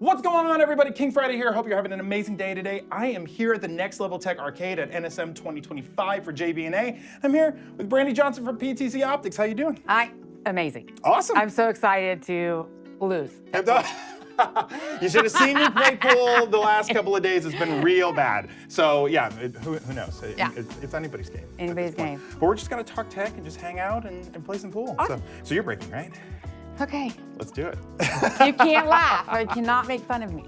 What's going on, everybody? KingFriday here. Hope you're having an amazing day today. I am here at the Next Level Tech Arcade at NSM 2025 for JB&A. I'm here with Brandy Johnson from PTZOptics. How you doing? Amazing. Awesome. I'm so excited to lose. You should have seen me play pool the last couple of days. It's been real bad. So yeah, who knows? It's anybody's game. Anybody's game. But we're just gonna talk tech and just hang out and play some pool. Awesome. So you're breaking, right? Okay. Let's do it. You can't laugh. You cannot make fun of me.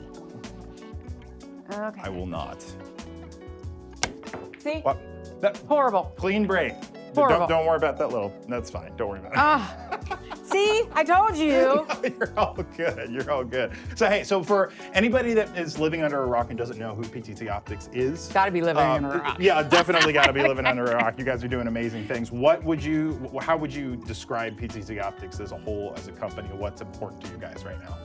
Okay. I will not. See? What? Horrible. Clean break. Horrible. Don't worry about that little. That's fine. Don't worry about it. See? I told you. You're all good. You're all good. So hey, so for anybody that is living under a rock and doesn't know who PTZOptics is, Gotta be living under a rock. Yeah, definitely got to be living under a rock. You guys are doing amazing things. How would you describe PTZOptics as a whole, as a company? What's important to you guys right now?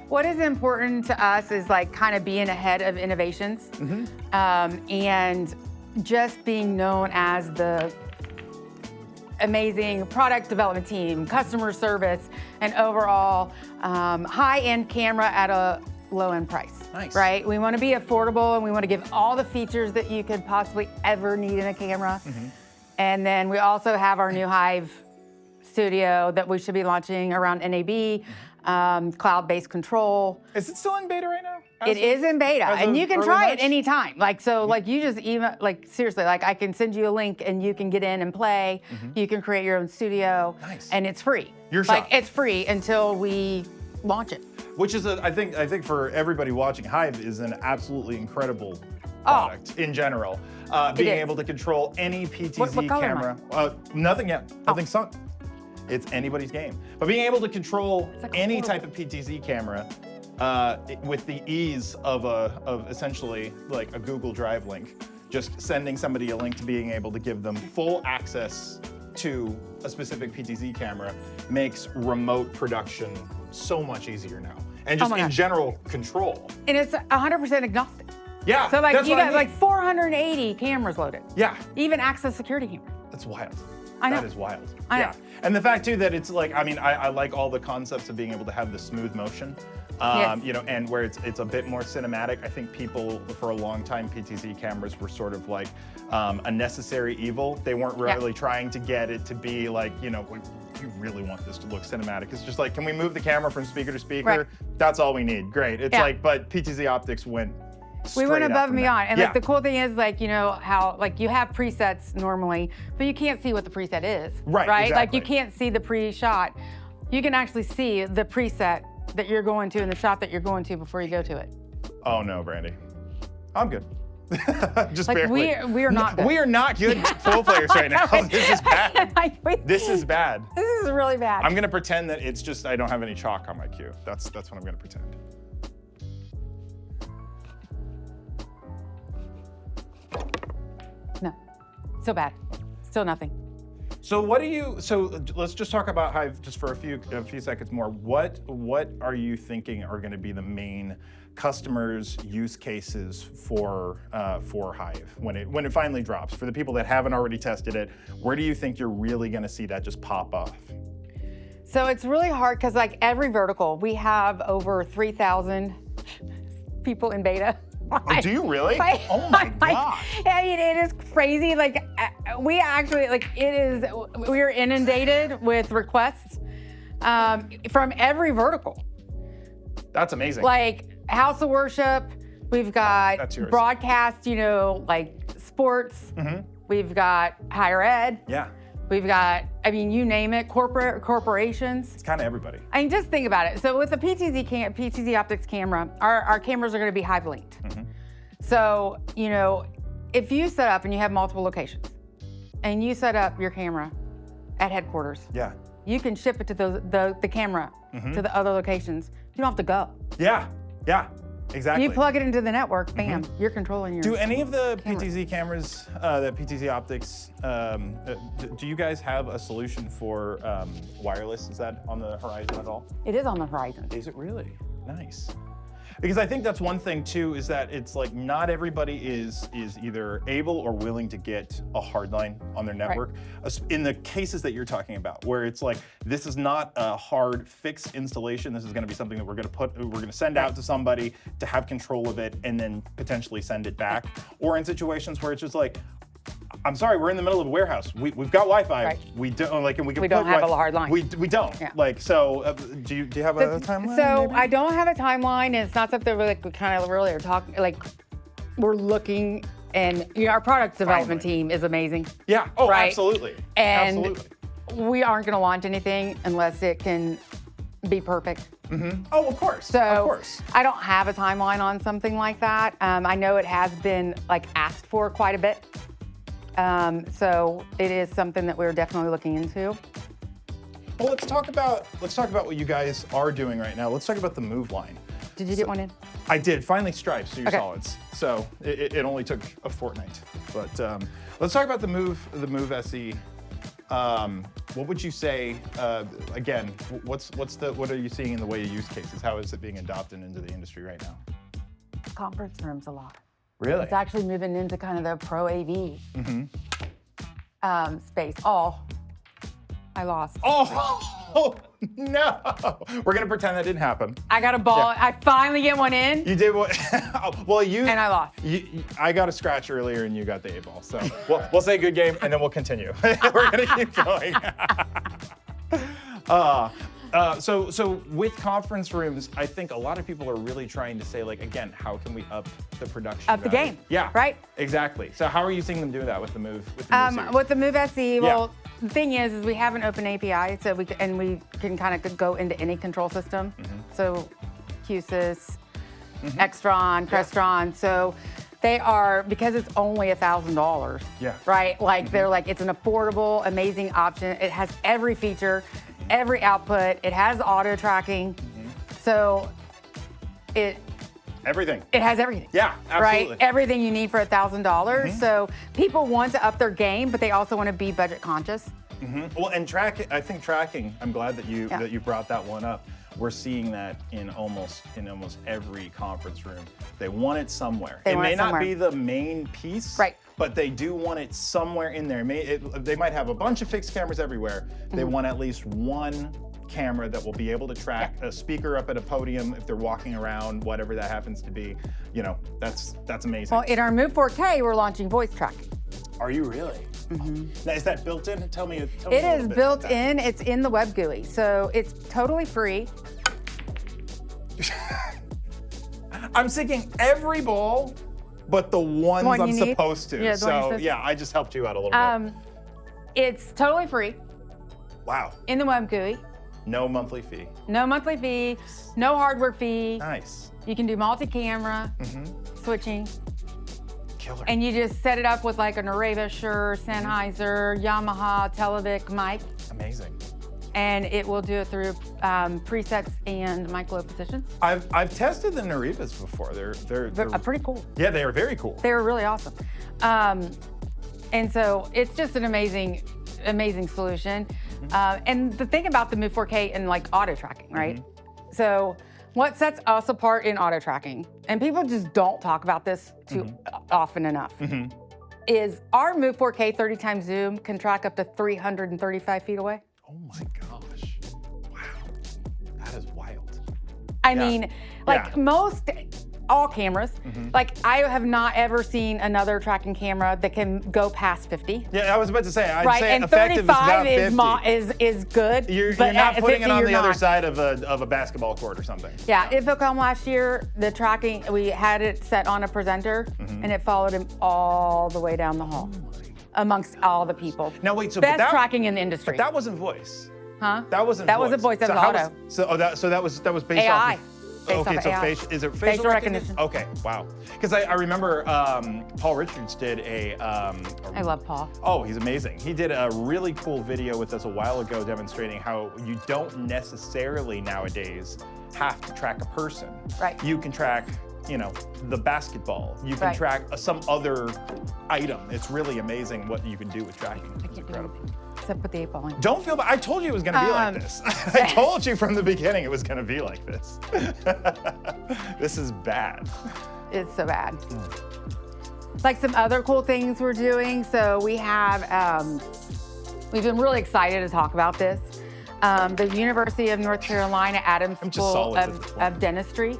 What is important to us is like kind of being ahead of innovations, and just being known as the amazing product development team, customer service, and overall high-end camera at a low-end price. Nice. Right? We want to be affordable, and we want to give all the features that you could possibly ever need in a camera. And then we also have our new Hive Studio that we should be launching around NAB, cloud-based control. Is it still in beta right now? It is in beta, and you can try it March? anytime. Like, so, like, you just email, like, seriously, like, I can send you a link and you can get in and play. You can create your own studio. Nice. And it's free. Your like, shop. it's free until we launch it. Which is, I think for everybody watching, Hive is an absolutely incredible product in general. Being able to control any PTZ what color camera. Nothing yet. Nothing sunk. It's anybody's game. But being able to control any type of PTZ camera with the ease of essentially like a Google Drive link, just sending somebody a link to being able to give them full access to a specific PTZ camera makes remote production so much easier now. And just in general control. And it's 100% agnostic. Yeah. So, like, that's you what I got mean. like 480 cameras loaded. Yeah. Even access security camera. That's wild. I know. That is wild. I know. Yeah. And the fact too that it's like, I mean, I like all the concepts of being able to have the smooth motion, Yes. you know, and where it's a bit more cinematic. I think people for a long time, PTZ cameras were sort of like a necessary evil. They weren't really trying to get it to be like, you know, you really want this to look cinematic. It's just like, can we move the camera from speaker to speaker? Right. That's all we need. Great. It's like, but PTZOptics went We went above and beyond. And Yeah. like the cool thing is, like, you know, how like you have presets normally, but you can't see what the preset is. Right, Like exactly. you can't see the pre-shot. You can actually see the preset that you're going to and the shot that you're going to before you go to it. Oh no, Brandy. I'm good. Just Like barely. we are not good. We are not good pool players right now. This is bad. Like, This is bad. This is really bad. I'm gonna pretend that it's just I don't have any chalk on my cue. That's what I'm gonna pretend. No, still bad. Still nothing. So let's just talk about Hive just for a few seconds more. What are you thinking are gonna be the main customers' use cases for Hive when it finally drops? For the people that haven't already tested it, where do you think you're really gonna see that just pop off? So it's really hard because like every vertical, we have over 3,000 people in beta. Oh, do you really? Oh my gosh. I mean, it is crazy. Like we actually, like we're inundated with requests from every vertical. That's amazing. Like House of Worship, we've got broadcast, you know, like sports. We've got higher ed. Yeah. We've got, I mean, you name it, corporations. It's kind of everybody. I mean, just think about it. So with the PTZOptics camera, our cameras are going to be Hive linked. So, you know, if you set up and you have multiple locations and you set up your camera at headquarters, you can ship it to the camera to the other locations. You don't have to go. Yeah, exactly. You plug it into the network, bam, you're controlling your Do any of the camera. PTZ cameras, the PTZOptics, do you guys have a solution for wireless? Is that on the horizon at all? It is on the horizon. Is it really? Nice. Because I think that's one thing too, is that it's like not everybody is either able or willing to get a hardline on their network. In the cases that you're talking about, where it's like, this is not a hard fixed installation. This is going to be something that we're going to send out to somebody to have control of it and then potentially send it back. Or in situations where it's just like, I'm sorry, we're in the middle of a warehouse. We've got Wi-Fi. Right. We don't like, and we can. We don't have a hard line. We don't. Yeah. Like, so do you have a timeline? So maybe? I don't have a timeline. And it's not something we kind of really are talking. Like, we're looking, and our product development team is amazing. Yeah. Oh, right? absolutely. And absolutely. we aren't going to launch anything unless it can be perfect. Mm-hmm. Oh, of course. So of course. I don't have a timeline on something like that. I know it has been like asked for quite a bit. So it is something that we're definitely looking into. Well, let's talk about what you guys are doing right now. Let's talk about the Move line. Did you get one in? I did. Finally stripes, so you're Okay. solids. So it only took a fortnight. But let's talk about the Move SE. What would you say? Again, what are you seeing in the way of use cases? How is it being adopted into the industry right now? Conference rooms a lot. Really? It's actually moving into kind of the pro AV space. Oh, I lost. Oh no! We're gonna pretend that didn't happen. I got a ball. Yeah. I finally get one in. You did what? Well, you And I lost. I got a scratch earlier, and you got the 8-ball. So we'll say good game, and then we'll continue. We're gonna keep going. So with conference rooms, I think a lot of people are really trying to say, like, again, how can we up the production Up the value? game. Yeah. Right. Exactly. So how are you seeing them do that with the Move? With the Move series? With the Move SE, well, the thing is we have an open API, so we can kind of go into any control system. So QSys, Extron, Crestron. So they are, because it's only $1,000. Yeah. Right. Like they're like, it's an affordable, amazing option. It has every feature, every output. It has auto tracking. So Everything. it has everything. Yeah, absolutely. Right? Everything you need for $1,000. So people want to up their game, but they also want to be budget conscious. Well, and tracking. I'm glad that you brought that one up. We're seeing that in almost every conference room. They want it somewhere. They it want may it not somewhere. be the main piece, Right. but they do want it somewhere in there. They might have a bunch of fixed cameras everywhere. They want at least one camera that will be able to track a speaker up at a podium if they're walking around, whatever that happens to be. You know, that's amazing. Well, in our Move 4K, we're launching voice tracking. Are you really? Now, is that built in? Tell me a It little is bit built about that. in. It's in the web GUI, so it's totally free. I'm sinking every ball, but the ones one I'm you need? supposed to. Yeah, the one you're So supposed to. yeah, I just helped you out a little bit. It's totally free Wow. in the web GUI. No monthly fee. No monthly fee, no hardware fee. Nice. You can do multi-camera switching, Killer. and you just set it up with like an Areva, Shure, Sennheiser, Yamaha, Televic mic, Amazing. and it will do it through presets and mic low positions. I've tested the Narivas before. They're Pretty cool. yeah, they are very cool. They were really awesome. And so it's just an amazing solution. And the thing about the Move 4K and like auto tracking, right? So what sets us apart in auto tracking, and people just don't talk about this too often enough, is our Move 4K 30 times zoom can track up to 335 feet away. Oh my gosh. Wow. That is wild. I Yeah. mean, like all cameras, like I have not ever seen another tracking camera that can go past 50. Yeah, I was about to say, I'd Right, say and effective is about 50. is good. You're but not at putting it 50, on you're the other not. side of a basketball court or something. Yeah, InfoComm last year, the tracking, we had it set on a presenter, and it followed him all the way down the hall, amongst all the people. Now wait, so Best tracking in the industry. That wasn't voice. Huh? That wasn't That voice. wasn't voice, that so was how auto. So that was based AI. off of Based okay, off so AI. is it Facial recognition. Okay, wow. Because I remember Paul Richards did I love Paul. Oh, he's amazing. He did a really cool video with us a while ago demonstrating how you don't necessarily nowadays have to track a person. Right. You can track, the basketball. You can Right. track some other item. It's really amazing what you can do with tracking. It's incredible. Except with the 8 ball. Don't feel bad. I told you it was going to be like this. I told you from the beginning it was going to be like this. This is bad. It's so bad. Like some other cool things we're doing. So we have, we've been really excited to talk about this. The University of North Carolina Adams School of Dentistry,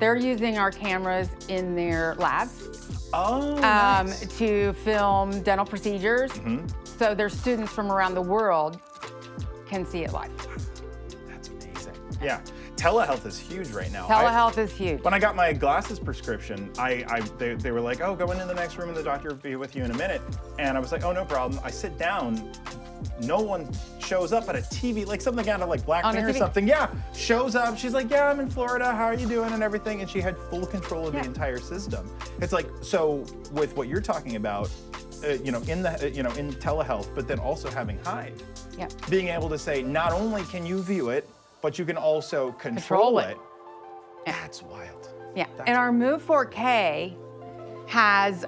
they're using our cameras in their labs to film dental procedures. So their students from around the world can see it live. That's amazing. Yeah, telehealth is huge right now. Telehealth is huge. When I got my glasses prescription, they were like, oh, go into the next room and the doctor will be with you in a minute. And I was like, oh, no problem. I sit down, no one shows up at a TV, like something out of like Black Mirror or something. Yeah, shows up. She's like, yeah, I'm in Florida. How are you doing and everything? And she had full control of the entire system. It's like, so with what you're talking about, in telehealth, but then also having Hive, being able to say, not only can you view it, but you can also control it. That's wild. Yeah, and our Move 4K has,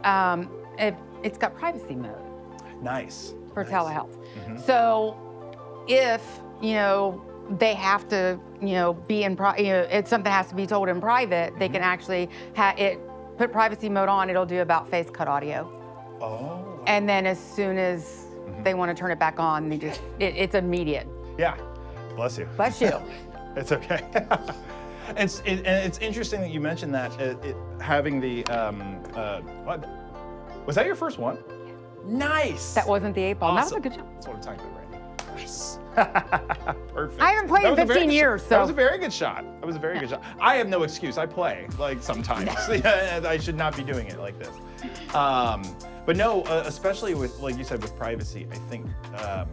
it's got privacy mode. Nice. For telehealth. So if, they have to, be in, if something has to be told in private, they can actually put privacy mode on, it'll do about face cut audio. Oh. And then as soon as they want to turn it back on, they just, it's immediate. Yeah. Bless you. Bless you. It's okay. It's interesting that you mentioned that having the what? Was that your first one? Nice. That wasn't the 8 ball. Awesome. That was a good job. That's what I'm talking about right now. Nice. Perfect. I haven't played in 15 years, so. That was a very good shot. That was a very good shot. I have no excuse. I play, like, sometimes. I should not be doing it like this. But no, especially with, like you said, with privacy, I think a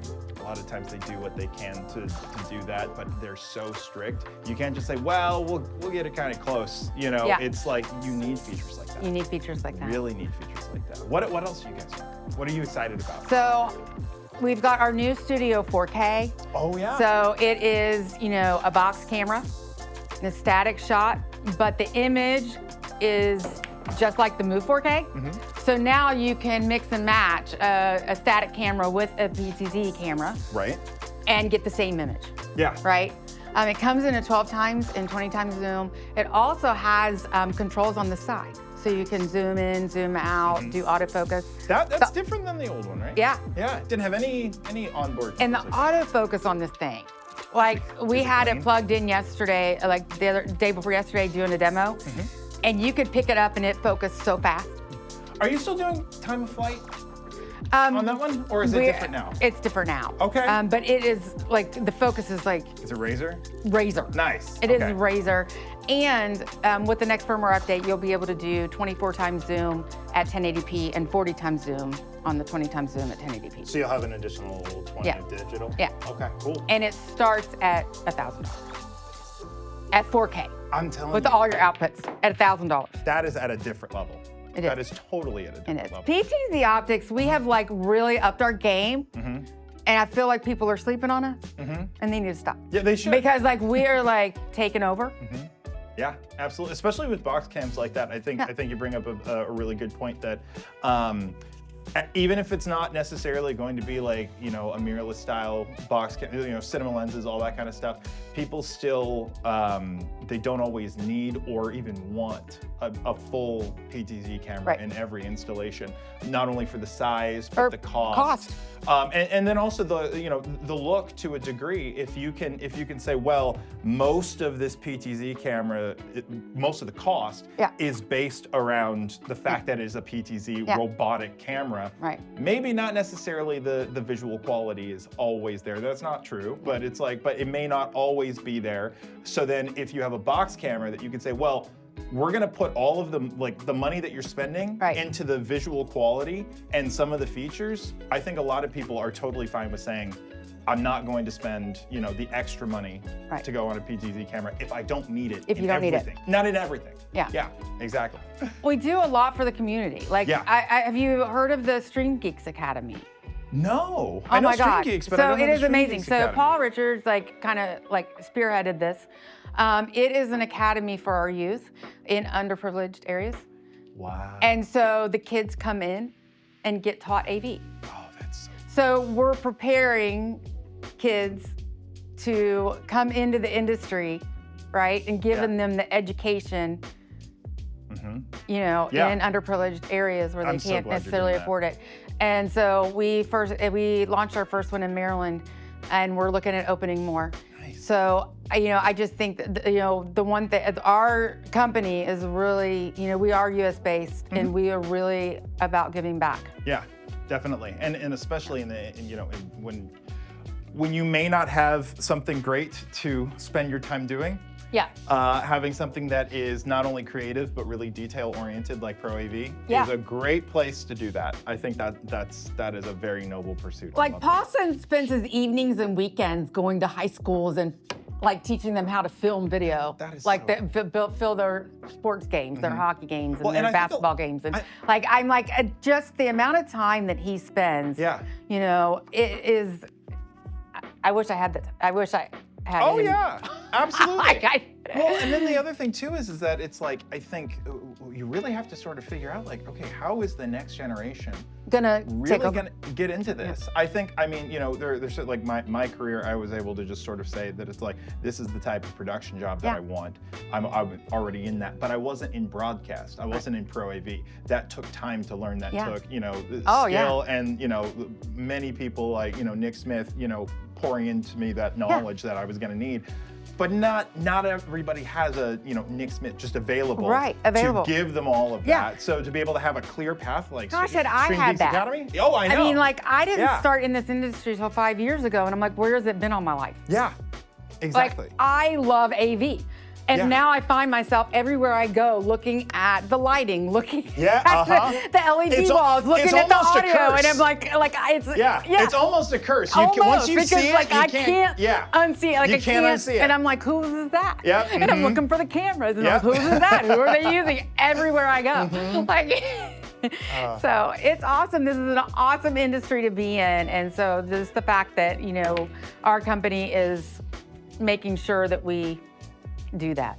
lot of times they do what they can to do that, but they're so strict. You can't just say, well, we'll get it kind of close. It's like you need features like that. You need features like that. Really need features like that. What else do you guys want? What are you excited about? So we've got our new Studio 4K. Oh, yeah. So it is, a box camera, a static shot, but the image is just like the Move 4K. So now you can mix and match a static camera with a PTZ camera. Right. And get the same image. Yeah. Right? It comes in a 12 times and 20 times zoom. It also has controls on the side. So you can zoom in, zoom out, do autofocus. That's different than the old one, right? Yeah. Yeah, it didn't have any onboard. And the autofocus on this thing, like we had it plugged in yesterday, like the day before yesterday doing a demo, and you could pick it up and it focused so fast. Are you still doing time of flight on that one, or is it different now? It's different now. Okay. But it is like, the focus is like. Is it Razor? Razor. Nice. It is Razor. And with the next firmware update, you'll be able to do 24 times zoom at 1080p and 40 times zoom on the 20 times zoom at 1080p. So you'll have an additional 20 digital? Yeah. Okay, cool. And it starts at $1,000 at 4K. I'm telling you. With all your outputs at $1,000. That is at a different level. That is totally at a different level. PTZOptics, we have like really upped our game. And I feel like people are sleeping on us, and they need to stop. Yeah, they should. Because like we are like taking over. Yeah, absolutely. Especially with box cams like that. I think you bring up a really good point that even if it's not necessarily going to be like, a mirrorless style box cam, cinema lenses, all that kind of stuff, people still, they don't always need or even want a full PTZ camera in every installation, not only for the size, but the cost. And then also the look to a degree. If you can say, well, most of this PTZ camera, most of the cost is based around the fact that it is a PTZ robotic camera. Right. Maybe not necessarily the visual quality is always there. That's not true, but it's like, but it may not always be there. So then if you have a box camera that you can say, well, we're gonna put all of the money that you're spending into the visual quality and some of the features. I think a lot of people are totally fine with saying, I'm not going to spend, the extra money to go on a PTZ camera if I don't need it. If you don't need it. Not in everything. Yeah. Yeah, exactly. We do a lot for the community. Like, have you heard of the StreamGeeks Academy? No. Oh my God. StreamGeeks, but so I don't know it is amazing. So Academy. Paul Richards kind of spearheaded this. It is an academy for our youth in underprivileged areas. Wow. And so the kids come in and get taught AV. Oh, that's So we're preparing kids to come into the industry, right? And giving them the education, you know, in underprivileged areas where they can't necessarily afford it. And so we launched our first one in Maryland, and we're looking at opening more. Nice. So, you know, I just think that, you know, the one thing, our company is really, you know, we are US based and we are really about giving back. Yeah, definitely. And especially you know, when you may not have something great to spend your time doing. Yeah. Having something that is not only creative but really detail oriented like Pro AV is a great place to do that. I think that is a very noble pursuit. Like Paulson spends his evenings and weekends going to high schools and like teaching them how to film video. That is like fill their sports games, their hockey games, and their basketball games, and I'm like just the amount of time that he spends. Yeah. You know, it is. I wish I had that. I wish I had. Oh yeah, absolutely. Well, and then the other thing too is that it's like, I think you really have to sort of figure out like, okay, how is the next generation gonna get into this? I think, I mean, you know, there's like my career, I was able to just sort of say that it's like, this is the type of production job that I want. I'm already in that, but I wasn't in broadcast. I wasn't in Pro AV. That took time to learn. That took, you know, skill and, you know, many people like, you know, Nick Smith, you know, pouring into me that knowledge that I was gonna need. But not everybody has a, you know, Nick Smith just available to give them all of that. So to be able to have a clear path like StreamGeeks Academy. Oh, I know. I mean, like I didn't start in this industry until 5 years ago, and I'm like, where has it been all my life? Yeah, exactly. Like I love AV. And now I find myself everywhere I go looking at the lighting, looking at the LED walls, looking at the audio, and I'm like it's it's almost a curse. Once you see it, like you I can't unsee it. Like you can't unsee it. And I'm like, whose is that? Yep. And I'm looking for the cameras, and I'm like, whose is that? Who are they using? Everywhere I go, like. So it's awesome. This is an awesome industry to be in, and so just the fact that, you know, our company is making sure that we do that.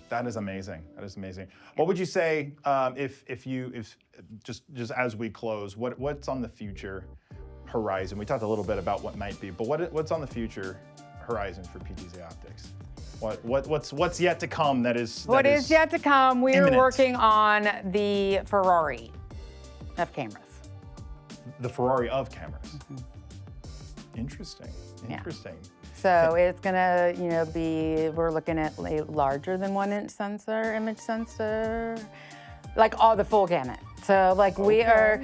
That is amazing. That is amazing. What would you say if just as we close, what's on the future horizon? We talked a little bit about what might be, but what's on the future horizon for PTZOptics? What's yet to come? That is yet to come? We are working on the Ferrari of cameras. The Ferrari of cameras. Interesting. So it's gonna, you know, we're looking at a larger than 1 inch sensor, image sensor, like all the full gamut. So like we are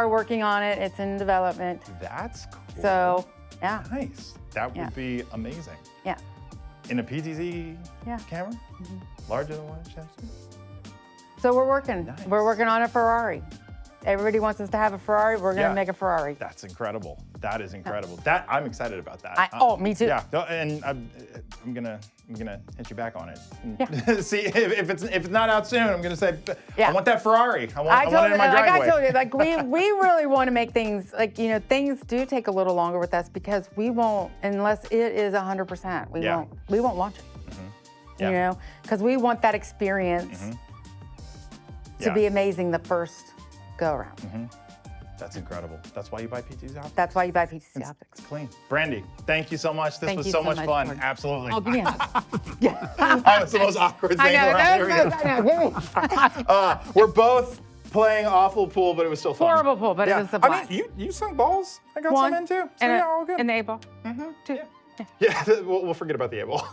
working on it. It's in development. That's cool. So yeah. Nice. That would be amazing. Yeah. In a PTZ camera, larger than 1 inch sensor. So we're working. Nice. We're working on a Ferrari. Everybody wants us to have a Ferrari. We're gonna make a Ferrari. That's incredible. That is incredible. I'm excited about that. Me too. Yeah, and I'm gonna hit you back on it. See if it's not out soon. I'm gonna say I want that Ferrari. I want it in my driveway. Like I told you, like we really want to make things like, you know, things do take a little longer with us because we won't, unless it is 100%. We won't launch it. You know, because we want that experience to be amazing the first go around. That's incredible. That's why you buy PTZOptics. That's why you buy PTZOptics. It's clean. Brandy, thank you so much. This was so much fun. Jordan. Absolutely. Oh, give me a hug. That was the most awkward thing around. We're both playing awful pool, but it was still fun. Horrible pool, but it was a blast. I mean, you sung balls. I got some in too. So and all good. And the A-ball. Too. Yeah, we'll forget about the A-ball.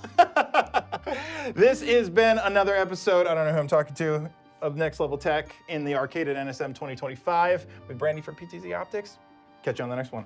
This has been another episode. I don't know who I'm talking to. Of Next Level Tech in the arcade at NSM 2025 with Brandy from PTZOptics. Catch you on the next one.